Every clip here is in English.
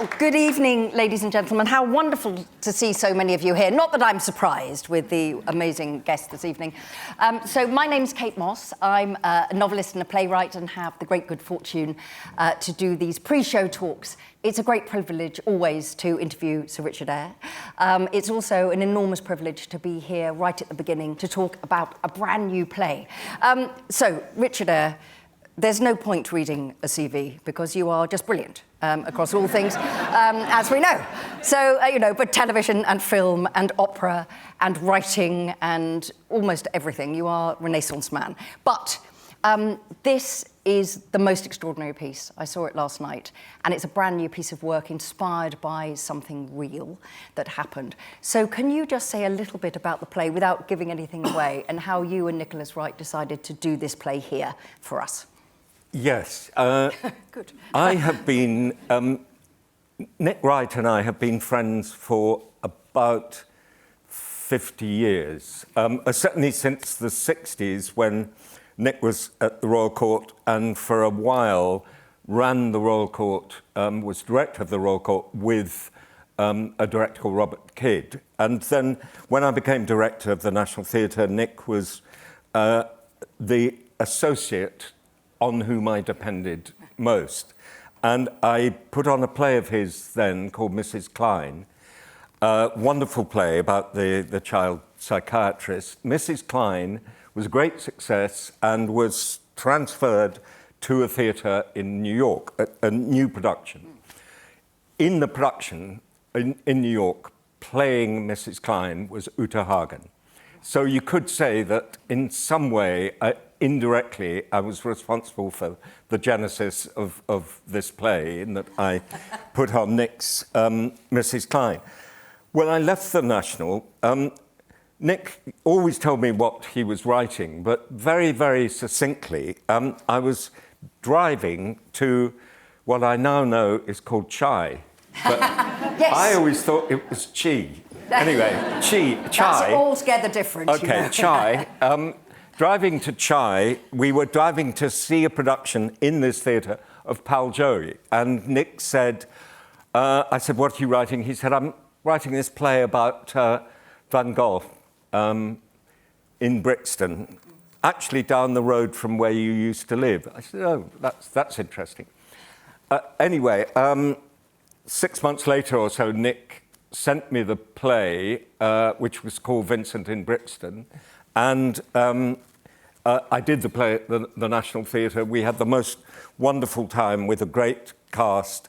Well, good evening, ladies and gentlemen. How wonderful to see so many of you here. Not that I'm surprised with the amazing guests this evening. So my name's Kate Mosse. I'm a novelist and a playwright and have the great good fortune to do these pre-show talks. It's a great privilege always to interview Sir Richard Eyre. It's also an enormous privilege to be here right at the beginning to talk about a brand new play. So, Richard Eyre, there's no point reading a CV because you are just brilliant across all things, as we know. So, but television and film and opera and writing and almost everything, you are a Renaissance man. But this is the most extraordinary piece. I saw it last night, and it's a brand new piece of work inspired by something real that happened. So can you just say a little bit about the play without giving anything away and how you and Nicholas Wright decided to do this play here for us? Yes. Good. I have been... Nick Wright and I have been friends for about 50 years, certainly since the 60s when Nick was at the Royal Court and for a while ran the Royal Court, was director of the Royal Court with a director called Robert Kidd. And then when I became director of the National Theatre, Nick was the associate on whom I depended most. And I put on a play of his then called Mrs. Klein, a wonderful play about the child psychiatrist. Mrs. Klein was a great success and was transferred to a theatre in New York, a new production. In the production in New York, playing Mrs. Klein was Uta Hagen. So you could say that in some way, indirectly, I was responsible for the genesis of this play in that I put on Nick's Mrs. Klein. When I left the National, Nick always told me what he was writing, but very, very succinctly, I was driving to what I now know is called Chai. But Yes. I always thought it was Chi. Anyway, Chai. That's altogether different. Okay, Chai. Driving to Chai, we were driving to see a production in this theatre of Pal Joey. And Nick said, I said, what are you writing? He said, I'm writing this play about Van Gogh in Brixton, actually down the road from where you used to live. I said, oh, that's interesting. Anyway, 6 months later or so, Nick sent me the play, which was called Vincent in Brixton, and I did the play at the National Theatre. We had the most wonderful time with a great cast.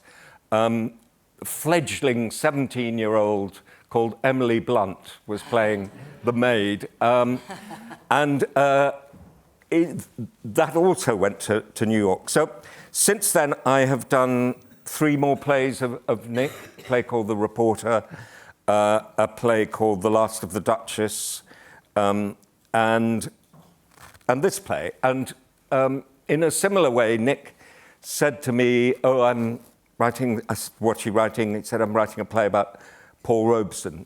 Fledgling 17-year-old called Emily Blunt was playing the maid. That also went to New York. So since then, I have done 3 more plays of Nick, a play called The Reporter, a play called The Last of the Duchess, and this play. And in a similar way, Nick said to me, oh, I'm writing, what are you writing? He said, I'm writing a play about Paul Robeson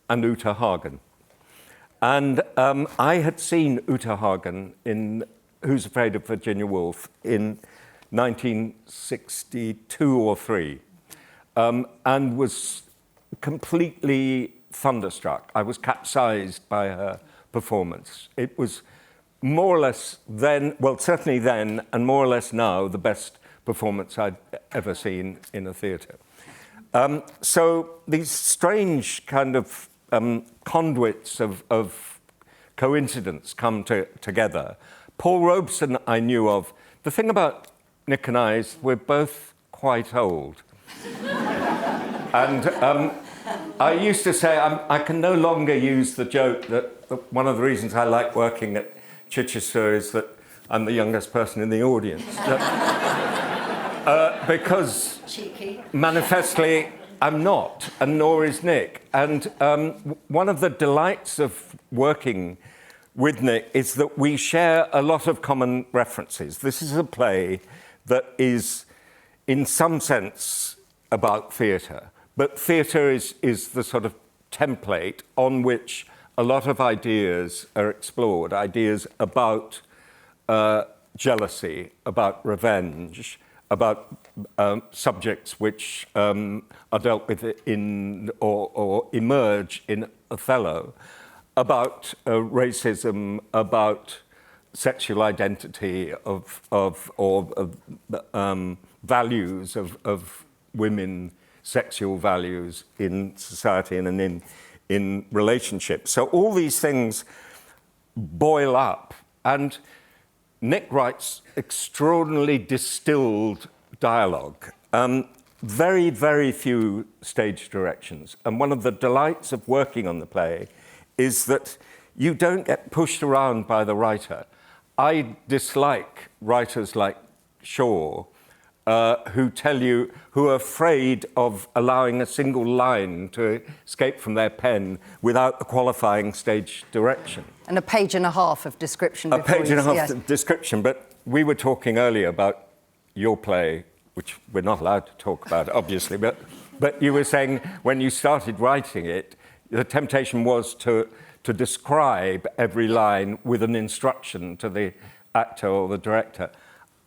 and Uta Hagen. And I had seen Uta Hagen in Who's Afraid of Virginia Woolf in 1962 or 3, and was completely thunderstruck. I was capsized by her performance. It was more or less then, well, certainly then, and more or less now, the best performance I'd ever seen in a theatre. So these strange kind of conduits of coincidence come together. Paul Robeson I knew of. The thing about Nick and I is we're both quite old. And I used to say I can no longer use the joke that one of the reasons I like working at Chichester is that I'm the youngest person in the audience. Because Cheeky. Manifestly I'm not, and nor is Nick. And one of the delights of working with Nick is that we share a lot of common references. This is a play that is, in some sense, about theatre. But theatre is the sort of template on which a lot of ideas are explored, ideas about jealousy, about revenge, about subjects which are dealt with in or emerge in Othello, about racism, about sexual identity values of women, sexual values in society and in relationships. So all these things boil up, and Nick Wright's extraordinarily distilled dialogue. Very, very few stage directions. And one of the delights of working on the play is that you don't get pushed around by the writer. I dislike writers like Shaw, who are afraid of allowing a single line to escape from their pen without the qualifying stage direction. And a page and a half of description. A page and a half of description, but we were talking earlier about your play, which we're not allowed to talk about, obviously, but you were saying when you started writing it, the temptation was to describe every line with an instruction to the actor or the director.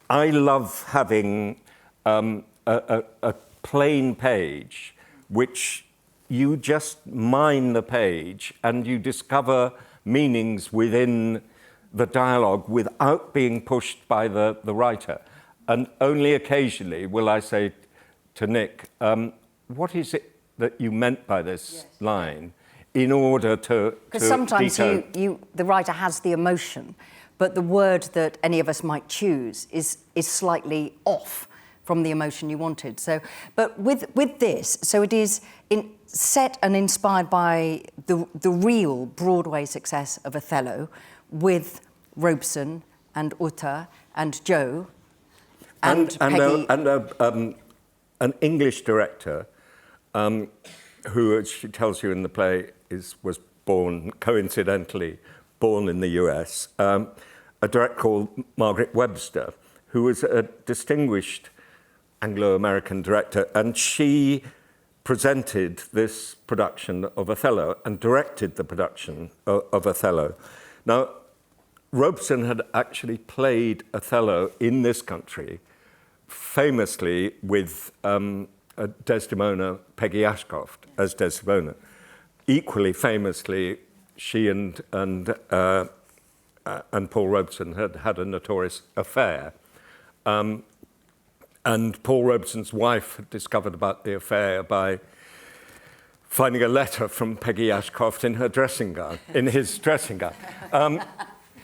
I love having a plain page which you just mine the page and you discover meanings within the dialogue without being pushed by the writer. And only occasionally will I say to Nick, what is it that you meant by this line, in order to because sometimes the writer has the emotion, but the word that any of us might choose is slightly off from the emotion you wanted. So, but with this, so it is set and inspired by the real Broadway success of Othello, with Robeson and Uta and Joe and Peggy. An English director who, as she tells you in the play, was born, coincidentally, born in the US, a director called Margaret Webster, who was a distinguished Anglo-American director, and she presented this production of Othello and directed the production of Othello. Now, Robeson had actually played Othello in this country, famously with Desdemona, Peggy Ashcroft, as Desdemona. Equally famously, she and Paul Robeson had a notorious affair. And Paul Robeson's wife had discovered about the affair by finding a letter from Peggy Ashcroft in her dressing gown, in his dressing gown.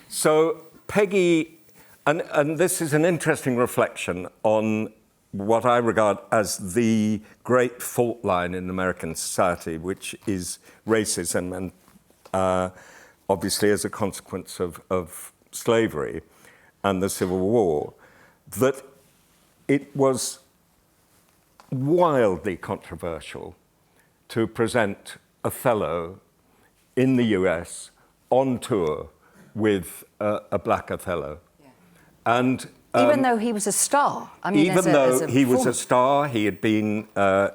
So Peggy, and this is an interesting reflection on what I regard as the great fault line in American society, which is racism, and obviously as a consequence of slavery and the Civil War, that it was wildly controversial to present Othello in the US on tour with a black Othello. Yeah. And even though he was a star. I mean, even though he was a star, he had been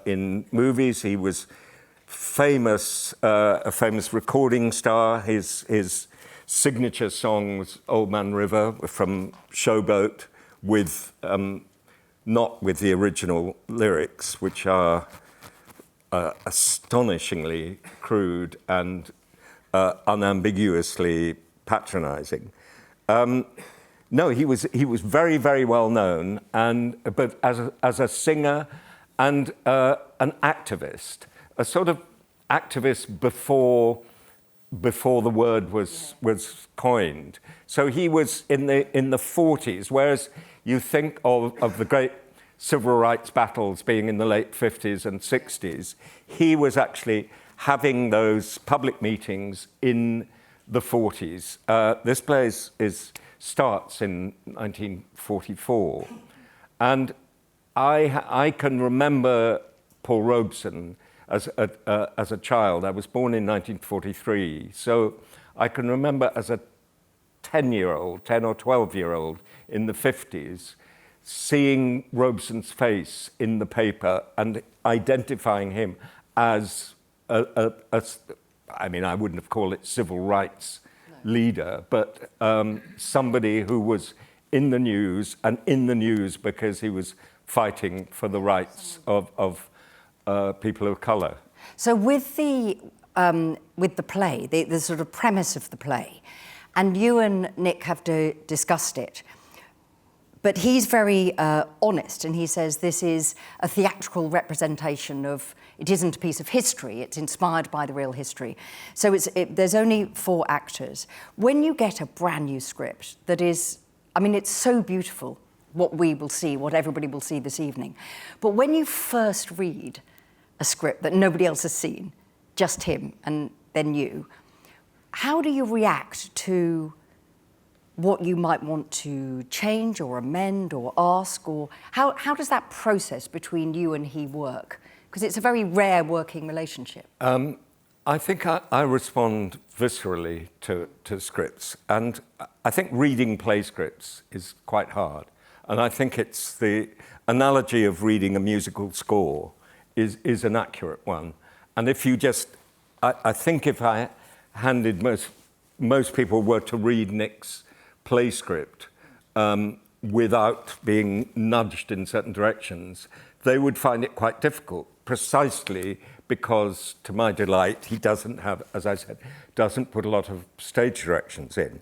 in movies, he was famous, a famous recording star. His signature song was Old Man River from Showboat, with not with the original lyrics, which are astonishingly crude and unambiguously patronizing. No, he was very, very well known, but as a singer and an activist, a sort of activist before the word was coined. So he was in the 40s, whereas you think of the great civil rights battles being in the late 50s and 60s, he was actually having those public meetings in the 40s. This play starts in 1944. And I can remember Paul Robeson as a child. I was born in 1943. So I can remember as a 10 or 12-year-old in the 50s, seeing Robeson's face in the paper and identifying him as I mean, I wouldn't have called it civil rights leader, but somebody who was in the news, and in the news because he was fighting for the rights of people of colour. So with the play, the sort of premise of the play, and you and Nick have discussed it, but he's very honest, and he says this is a theatrical representation of, it isn't a piece of history, it's inspired by the real history. So there's only 4 actors. When you get a brand new script that is, I mean, it's so beautiful, what we will see, what everybody will see this evening. But when you first read a script that nobody else has seen, just him and then you, how do you react to what you might want to change or amend or ask, or how does that process between you and he work? Because it's a very rare working relationship. I think I respond viscerally to scripts, and I think reading play scripts is quite hard. And I think it's the analogy of reading a musical score is an accurate one. And if you just, I think if I handed most people were to read Nick's play script without being nudged in certain directions, they would find it quite difficult, precisely because, to my delight, he doesn't have, as I said, doesn't put a lot of stage directions in.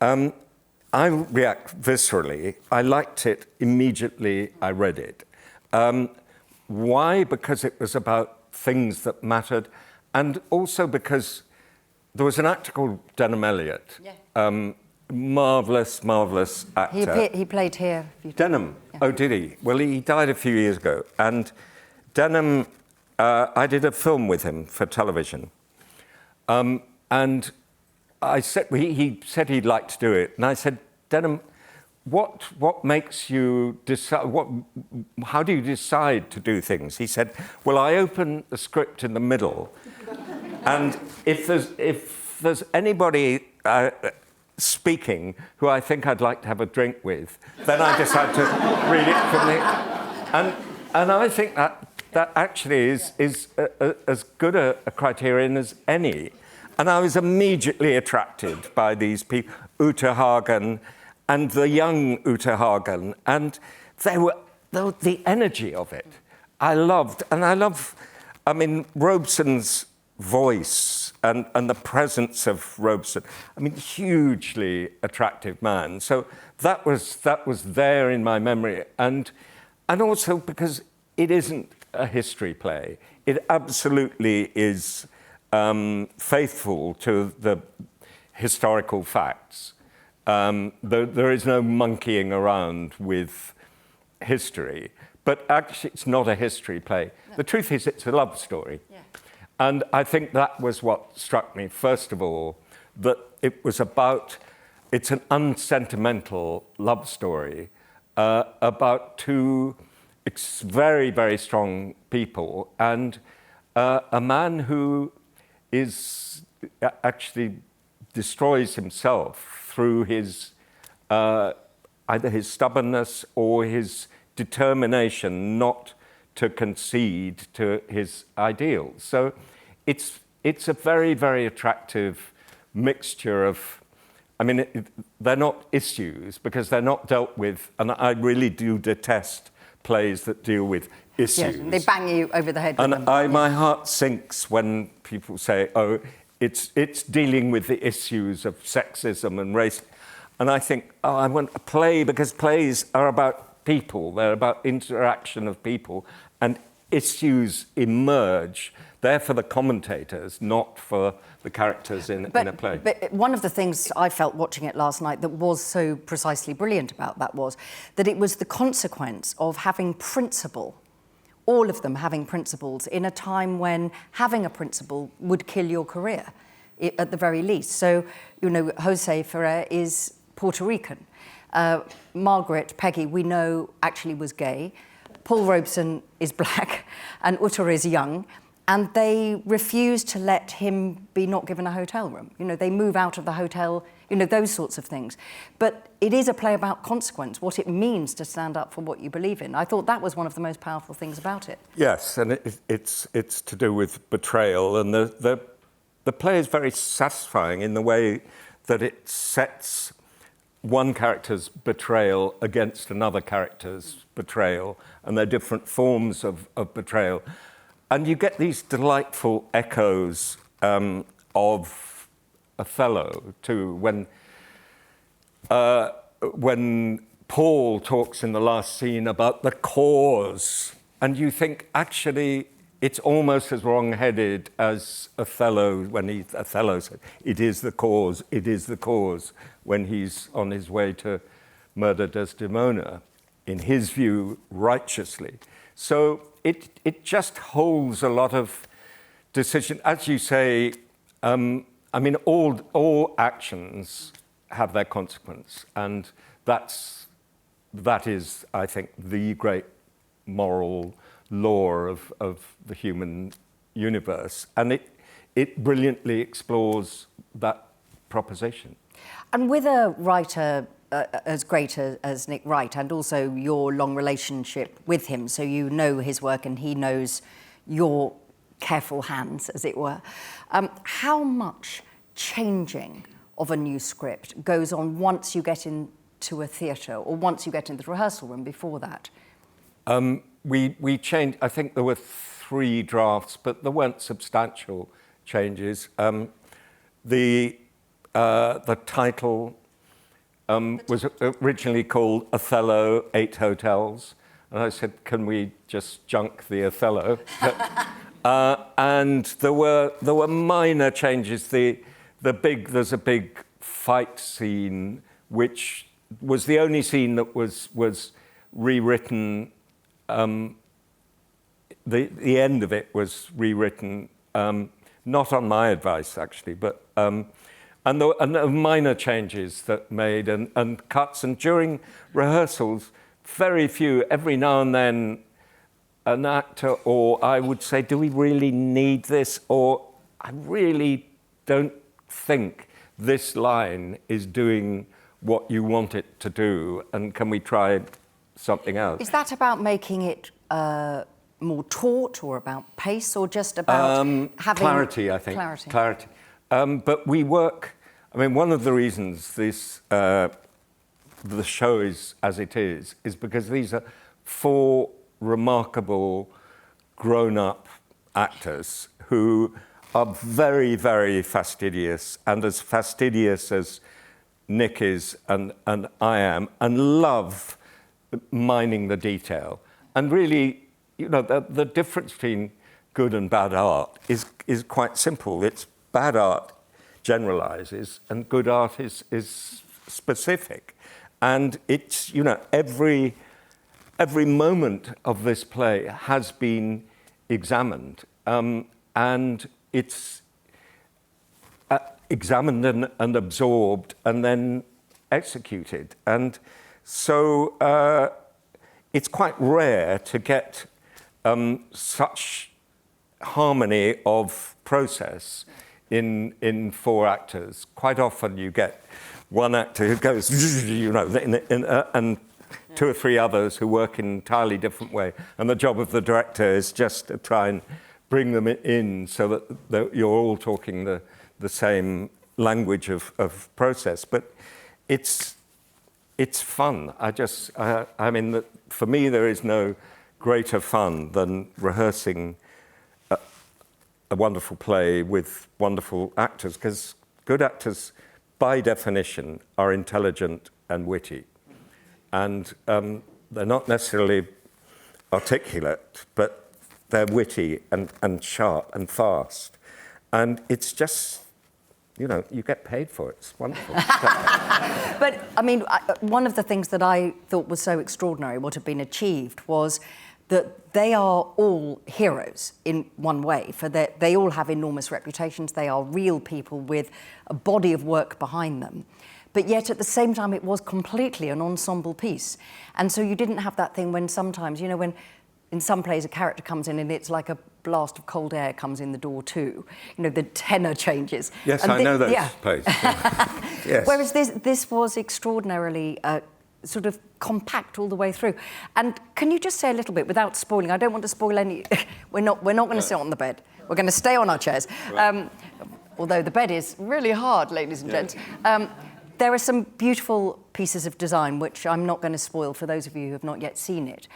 I react viscerally. I liked it immediately I read it. Why? Because it was about things that mattered, and also because there was an actor called Denham Elliott. Yeah. Marvellous, marvellous actor. He played here. Denham? Yeah. Oh, did he? Well, he died a few years ago. And Denham, I did a film with him for television. And I said, he said he'd like to do it. And I said, Denham, what makes you decide, how do you decide to do things? He said, well, I open the script in the middle. And if there's anybody speaking who I think I'd like to have a drink with, then I decide to read it from the... And I think that actually is as good a criterion as any. And I was immediately attracted by these people, Uta Hagen and the young Uta Hagen, and the energy of it. I love, I mean, Robeson's voice and the presence of Robeson. I mean, hugely attractive man. So that was there in my memory, and also because it isn't a history play. It absolutely is faithful to the historical facts. There is no monkeying around with history, but actually it's not a history play. No. The truth is it's a love story. Yeah. And I think that was what struck me, first of all, that it's an unsentimental love story about 2 very, very strong people, and a man who actually destroys himself through his either his stubbornness or his determination not to concede to his ideals. So it's a very, very attractive mixture of, I mean, they're not issues because they're not dealt with, and I really do detest plays that deal with issues. Yes, they bang you over the head with them. My heart sinks when people say, oh, it's dealing with the issues of sexism and race. And I think, oh, I want a play, because plays are about people. They're about interaction of people, and issues emerge. They're for the commentators, not for the characters in a play. But one of the things I felt watching it last night that was so precisely brilliant about that was that it was the consequence of having principle, all of them having principles, in a time when having a principle would kill your career, at the very least. So, you know, Jose Ferrer is Puerto Rican. Margaret, Peggy, we know actually was gay. Paul Robeson is black, and Uta is young. And they refuse to let him be not given a hotel room. You know, they move out of the hotel, you know, those sorts of things. But it is a play about consequence, what it means to stand up for what you believe in. I thought that was one of the most powerful things about it. Yes, and it's to do with betrayal, and the play is very satisfying in the way that it sets one character's betrayal against another character's betrayal, and they're different forms of betrayal. And you get these delightful echoes of Othello, too, when Paul talks in the last scene about the cause, and you think, actually, it's almost as wrong-headed as Othello when Othello said, it is the cause, when he's on his way to murder Desdemona, in his view, righteously. So it just holds a lot of decision. As you say, I mean, all actions have their consequence, and that is, I think, the great moral law of the human universe, and it brilliantly explores that proposition. And with a writer as great as Nick Wright, and also your long relationship with him, so you know his work and he knows your careful hands, as it were, how much changing of a new script goes on once you get into a theatre, or once you get into the rehearsal room before that? We changed, I think there were 3 drafts, but there weren't substantial changes. The title was originally called Othello, 8 Hotels. And I said, can we just junk the Othello? And there were minor changes. There's a big fight scene, which was the only scene that was rewritten. The end of it was rewritten, not on my advice, actually, but and there were minor changes that made and cuts. And during rehearsals, very few. Every now and then, an actor, or I would say, do we really need this? Or I really don't think this line is doing what you want it to do, and can we try something else? Is that about making it more taut, or about pace, or just about having... Clarity, I think. Clarity. But we work... I mean, one of the reasons the show is as it is because these are 4 remarkable grown-up actors who are very, very fastidious, and as fastidious as Nick is and I am, and love mining the detail. And really, you know, the difference between good and bad art is quite simple. It's bad art generalizes, and good art is specific. And it's, you know, every moment of this play has been examined, and it's examined and absorbed and then executed. And so it's quite rare to get such harmony of process in 4 actors. Quite often you get one actor who goes, you know, and 2 or 3 others who work in an entirely different way. And the job of the director is just to try and bring them in so that you're all talking the same language of process. But it's fun. I mean, for me, there is no greater fun than rehearsing a wonderful play with wonderful actors, because good actors, by definition, are intelligent and witty. And they're not necessarily articulate, but they're witty and sharp and fast. And it's just, you know, you get paid for it. It's wonderful. But, I mean, one of the things that I thought was so extraordinary, what had been achieved, was that they are all heroes in one way, for they all have enormous reputations. They are real people with a body of work behind them. But yet, at the same time, it was completely an ensemble piece. And so you didn't have that thing when sometimes, you know, when in some plays a character comes in and it's like a blast of cold air comes in the door too. You know, the tenor changes. Yes, I know those plays. Yes. Whereas this was extraordinarily sort of compact all the way through. And can you just say a little bit, without spoiling, I don't want to spoil any... we're not going to sit on the bed. We're going to stay on our chairs. Right. Although the bed is really hard, ladies and gents. There are some beautiful pieces of design, which I'm not going to spoil for those of you who have not yet seen it.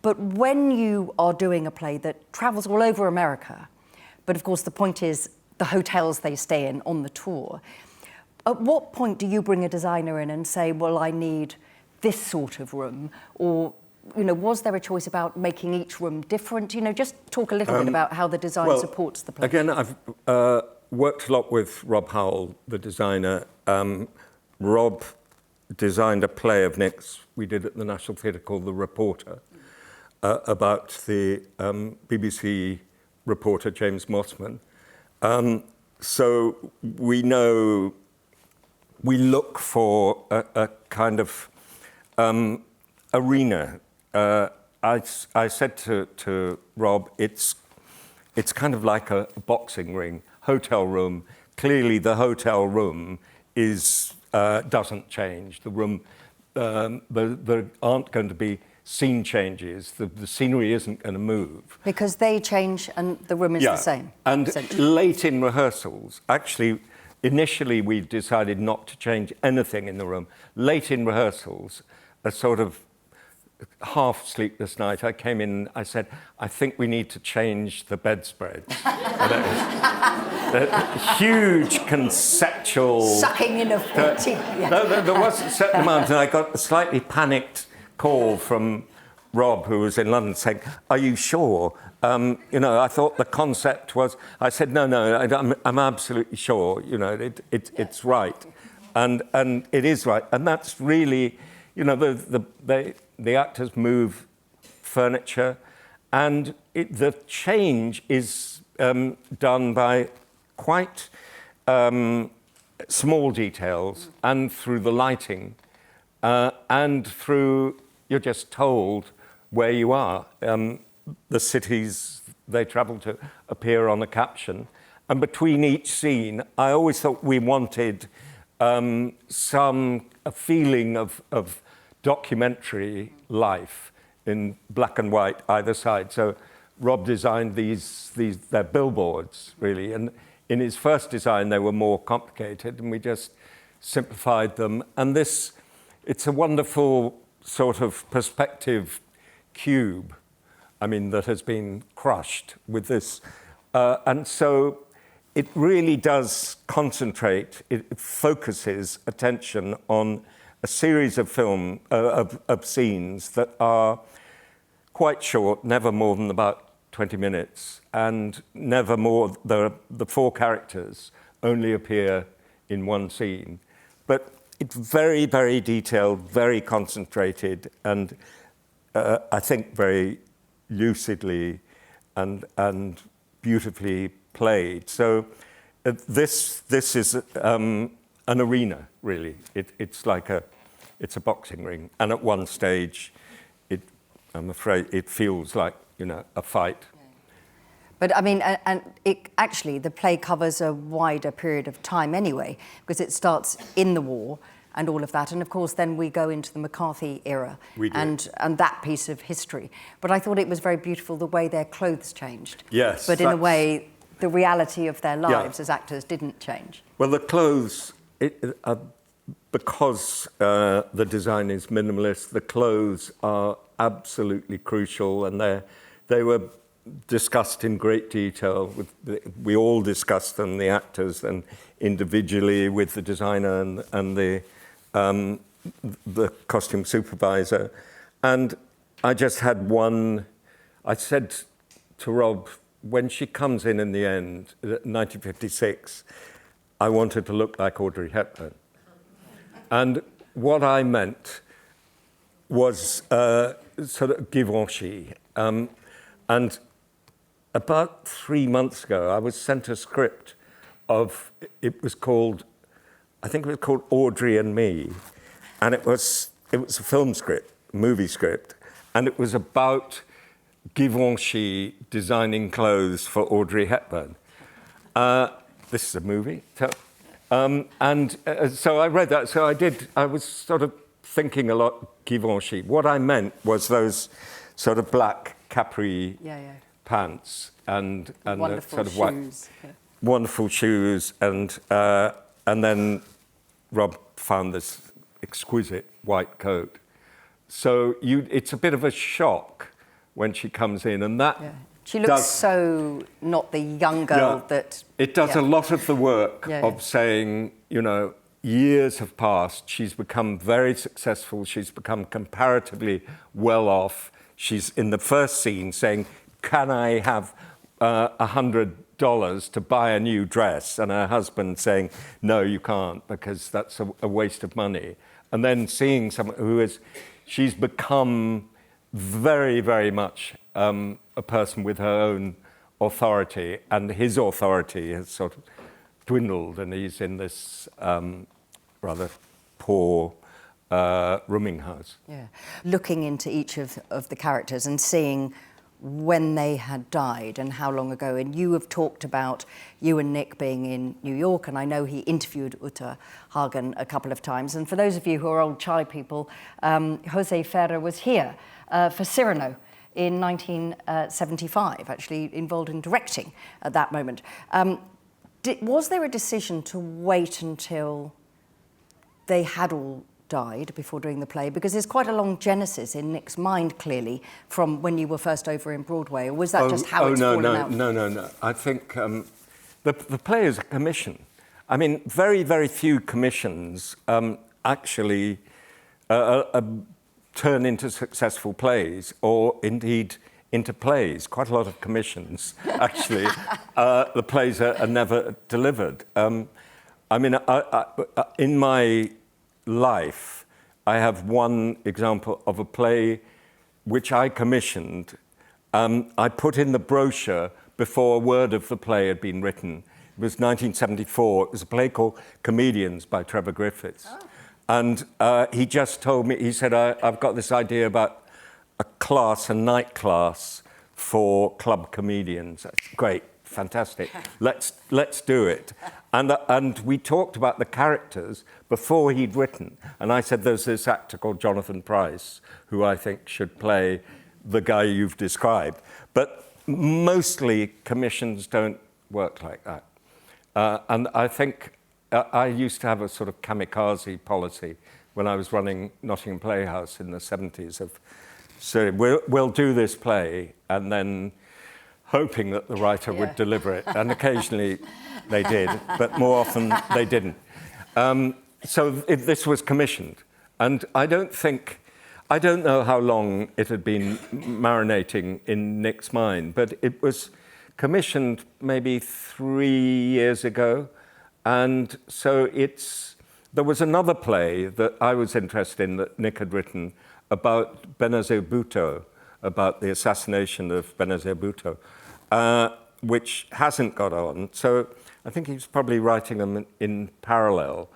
But when you are doing a play that travels all over America, but of course the point is the hotels they stay in on the tour, at what point do you bring a designer in and say, well, I need this sort of room? Or, you know, was there a choice about making each room different? You know, just talk a little bit about how the design supports the play. Again, I've worked a lot with Rob Howell, the designer. Rob designed a play of Nick's we did at the National Theatre called The Reporter, about the BBC reporter James Mossman. So we know, we look for a kind of arena. I said to Rob, it's kind of like a boxing ring, hotel room. Clearly the hotel room is doesn't change. The room, there aren't going to be scene changes. The scenery isn't going to move. Because they change and the room is the same. And late in rehearsals, actually, initially we decided not to change anything in the room. Late in rehearsals, a sort of half sleepless night, I came in, I said, I think we need to change the bedspreads. A huge conceptual... Sucking in a 40. There was a certain amount, and I got a slightly panicked call from Rob, who was in London, saying, are you sure? You know, I thought the concept was... I said, no, I'm absolutely sure, you know, it's right. And it is right. And that's really, you know, the actors move furniture, and the change is done by quite small details, and through the lighting, and through, you're just told where you are. The cities they travel to appear on a caption, and between each scene, I always thought we wanted a feeling of documentary life in black and white either side. So Rob designed they're billboards, really, and in his first design they were more complicated, and we just simplified them. And it's a wonderful sort of perspective cube, I mean, that has been crushed with this. And so it really does concentrate, it focuses attention on a series of of scenes that are quite short, never more than about 20 minutes, and never more, the four characters only appear in one scene. But it's very, very detailed, very concentrated, and I think very lucidly and beautifully played. So this is an arena, really. It's like it's a boxing ring, and at one stage, I'm afraid it feels like, you know, a fight. But I mean, actually, the play covers a wider period of time anyway, because it starts in the war and all of that, and of course, then we go into the McCarthy era and that piece of history. But I thought it was very beautiful the way their clothes changed. Yes. But in a way, the reality of their lives as actors didn't change. Well, the clothes, because the design is minimalist, the clothes are absolutely crucial, and they were discussed in great detail. We all discussed them, the actors, and individually with the designer and the costume supervisor. And I just had I said to Rob, when she comes in the end, 1956, I wanted to look like Audrey Hepburn. And what I meant was sort of Givenchy. And about 3 months ago, I was sent a script it was called Audrey and Me. And it was a film script, movie script, and it was about Givenchy designing clothes for Audrey Hepburn. This is a movie. So I read that. So I was sort of thinking a lot Givenchy. What I meant was those sort of black capri pants and wonderful sort of shoes. wonderful shoes, and then Rob found this exquisite white coat. So it's a bit of a shock when she comes in, and that she looks so not the young girl that it does a lot of the work of saying, you know, years have passed. She's become very successful. She's become comparatively well off. She's in the first scene saying, "Can I have $100 to buy a new dress?" And her husband saying, "No, you can't, because that's a waste of money." And then seeing someone she's become very, very much a person with her own authority, and his authority has sort of dwindled, and he's in this rather poor rooming house. Yeah. Looking into each of the characters and seeing when they had died and how long ago. And you have talked about you and Nick being in New York, and I know he interviewed Uta Hagen a couple of times. And for those of you who are old Charlie people, Jose Ferrer was here for Cyrano in 1975, actually involved in directing at that moment. Was there a decision to wait until they had all died before doing the play? Because there's quite a long genesis in Nick's mind, clearly, from when you were first over in Broadway. Or was that just how it's fallen out? No. I think the play is a commission. I mean, very, very few commissions actually turn into successful plays, or indeed into plays. Quite a lot of commissions, actually. The plays are never delivered. I mean, in my life, I have one example of a play which I commissioned. I put in the brochure before a word of the play had been written. It was 1974. It was a play called Comedians by Trevor Griffiths. Oh. And he just told me, he said, I've got this idea about a night class for club comedians. That's great, fantastic. Let's do it. And we talked about the characters before he'd written. And I said, there's this actor called Jonathan Pryce, who I think should play the guy you've described. But mostly commissions don't work like that. And I think I used to have a sort of kamikaze policy when I was running Nottingham Playhouse in the 70s of, so we'll do this play, and then hoping that the writer would deliver it. And occasionally they did, but more often they didn't. So this was commissioned. And I don't know how long it had been marinating in Nick's mind, but it was commissioned maybe 3 years ago. And so there was another play that I was interested in that Nick had written about Benazir Bhutto, about the assassination of Benazir Bhutto, which hasn't got on. So I think he's probably writing them in parallel.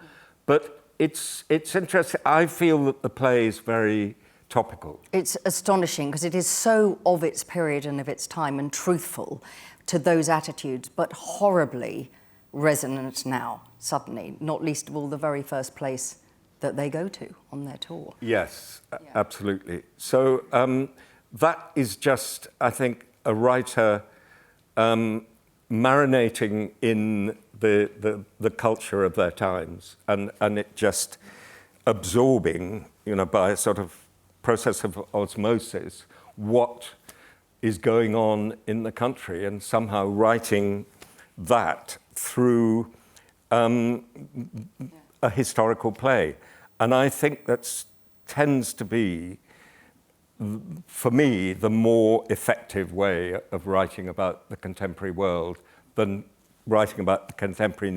But it's interesting. I feel that the play is very topical. It's astonishing because it is so of its period and of its time and truthful to those attitudes, but horribly resonant now, suddenly, not least of all the very first place that they go to on their tour. Yes, absolutely. So that is just, I think, a writer marinating in the culture of their times, and it just absorbing, by a sort of process of osmosis, what is going on in the country, and somehow writing that through a historical play. And I think that tends to be, for me, the more effective way of writing about the contemporary world than writing about the contemporary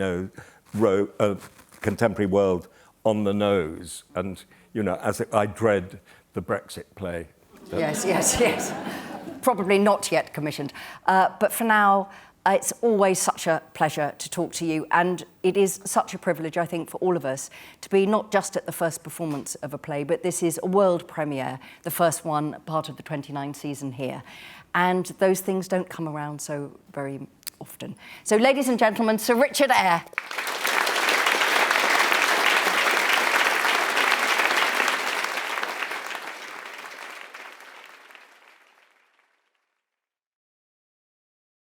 world on the nose. And, I dread the Brexit play. Yes. Probably not yet commissioned. But for now, it's always such a pleasure to talk to you, and it is such a privilege, I think, for all of us to be not just at the first performance of a play, but this is a world premiere, the first one, part of the 29 season here. And those things don't come around so very often. So, ladies and gentlemen, Sir Richard Eyre.